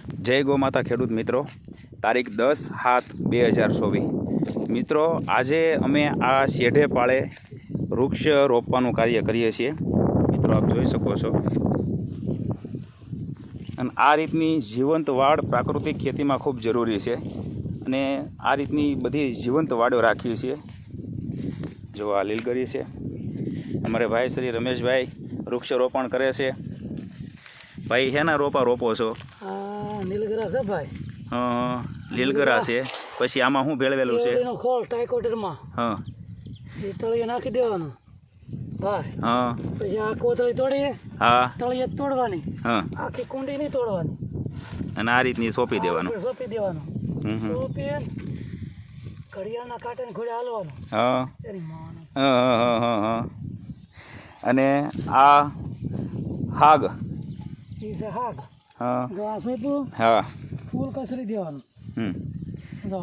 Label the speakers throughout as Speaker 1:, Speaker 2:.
Speaker 1: જય ગૌમાતા ખેડૂત મિત્રો, તારીખ 10/7/2024 મિત્રો, આજે અમે આ શેઢે પાળે વૃક્ષ રોપવાનું કાર્ય કરીએ છીએ મિત્રો, આપ જોઈ શકો છો। અને આ રીતની જીવંત વાડ પ્રાકૃતિક ખેતીમાં ખૂબ જરૂરી છે અને આ રીતની બધી જીવંત વાડો રાખીએ છીએ। જો આ લીલગરી છે, અમારે ભાઈ શ્રી રમેશભાઈ વૃક્ષારોપણ કરે છે। ભાઈ શેના રોપા રોપો છો?
Speaker 2: નીલગરા છે ભાઈ।
Speaker 1: હા, લીલગરા છે। પછી આમાં શું ભેળવેલું છે?
Speaker 2: ખોળ ટાઈકોટરમાં
Speaker 1: હા,
Speaker 2: એ તળિયે નાખી દેવાનું ભાઈ।
Speaker 1: હા,
Speaker 2: પછી આ કોથળી તોડીએ,
Speaker 1: હા,
Speaker 2: તળિયે તોડવાની,
Speaker 1: હા,
Speaker 2: આખી કુંડી નહીં તોડવાની
Speaker 1: અને આ રીતની સોંપી દેવાનું।
Speaker 2: સોંપી દેવાનું, સોંપી ઘડિયાળના કાંટાને ઘોડે હાલવાનું।
Speaker 1: હા,
Speaker 2: એની માવાનું।
Speaker 1: હા, હા, હા, હા। અને આ હાગ,
Speaker 2: એ છે હાગ।
Speaker 1: હા,
Speaker 2: જો આ સોંપ્યું,
Speaker 1: હા,
Speaker 2: ફૂલ કસરી દેવાનું। જો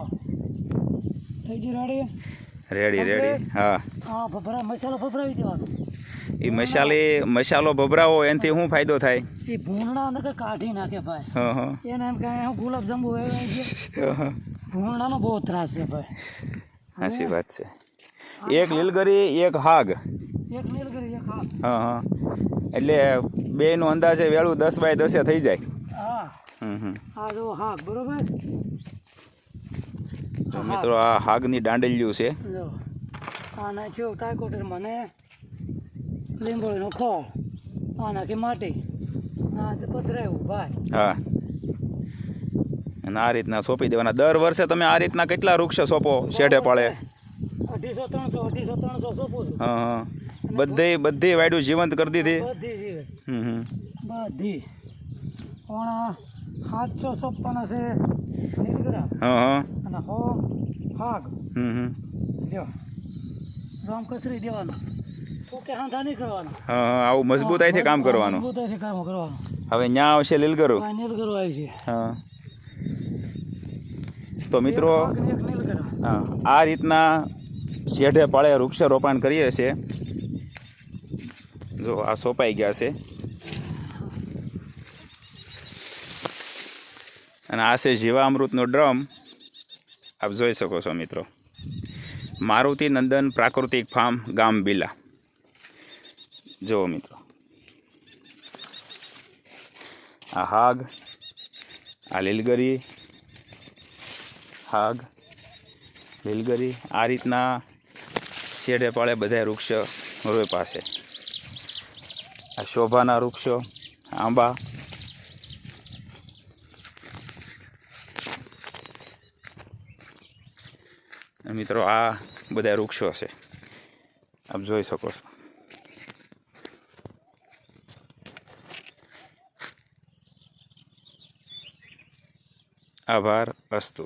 Speaker 2: થઈ ગઈ રેડી?
Speaker 1: Ready ready. હા,
Speaker 2: હા, ભભરા મસાલો ભભરાવી દેવાનો।
Speaker 1: એ મસાલો ભભરાવો એનાથી શું ફાયદો થાય?
Speaker 2: એ ભૂંગળા નકર કાઢી નાખે ભાઈ।
Speaker 1: હા, હા,
Speaker 2: એને એમ કહે હું ગુલાબ જાંબુ ભૂંગળાનો બહુ ત્રાસ છે ભાઈ।
Speaker 1: સાચી વાત છે। એક લીલગરી એક હાગ।
Speaker 2: એક નીલગરી એક હાગ।
Speaker 1: હા, હા, એટલે બેનો અંદાજે વેળું 10x10 થઈ જાય।
Speaker 2: હા, આ જો હાગ બરોબર।
Speaker 1: તો મિત્રો, આ હાગની દાંડલિયું છે।
Speaker 2: જો આ નાખ્યો ટાઈકોટરમાં ને લીંબોળીનો ખોળ, આ નાખી માટી, આ પધરાયું ભાઈ।
Speaker 1: હા, અને આ રીતના સોંપી દેવાના। દર વર્ષે તમે આ રીતના કેટલા વૃક્ષ સોંપો શેઢે પાળે?
Speaker 2: 250-300 સોંપું છું।
Speaker 1: હા, હા, બધી વાયડું જીવંત કરી દીધી?
Speaker 2: બધી જીવે
Speaker 1: બધી।
Speaker 2: બધી પણ 700 સોંપવાના છે નીલગરા
Speaker 1: હા, હા,
Speaker 2: અને હાગ। જો આમ કસરી દેવાનું, પોકે હાંધા નહીં કરવાનું।
Speaker 1: હા, હા, આવું મજબૂતાઈથી કામ કરવાનું।
Speaker 2: મજબૂતાઈથી કામ કરવાનું।
Speaker 1: હવે ન્યા આવશે લીલગરું।
Speaker 2: આ નીલગરો આવી છે।
Speaker 1: હા, તો મિત્રો,
Speaker 2: એક નીલગરા।
Speaker 1: હા, આ રીતના શેઢે પાળે વૃક્ષારોપણ કરીએ છીએ। જો આ સોંપાઈ ગયા છે અને આ છે જીવામૃતનો ડ્રમ, આપ જોઈ શકો છો મિત્રો। મારુતિ નંદન પ્રાકૃતિક ફાર્મ, ગામ બીલા। જુઓ મિત્રો, આ હાગ, આ લીલગરી, હાગ, લીલગરી, આ રીતના શેઢે પાળે બધા વૃક્ષ રોપ્યા છે। આ શોભાના વૃક્ષો, આંબા, મિત્રો આ બધા વૃક્ષો છે, આપ જોઈ શકો છો। આભાર, અસ્તુ।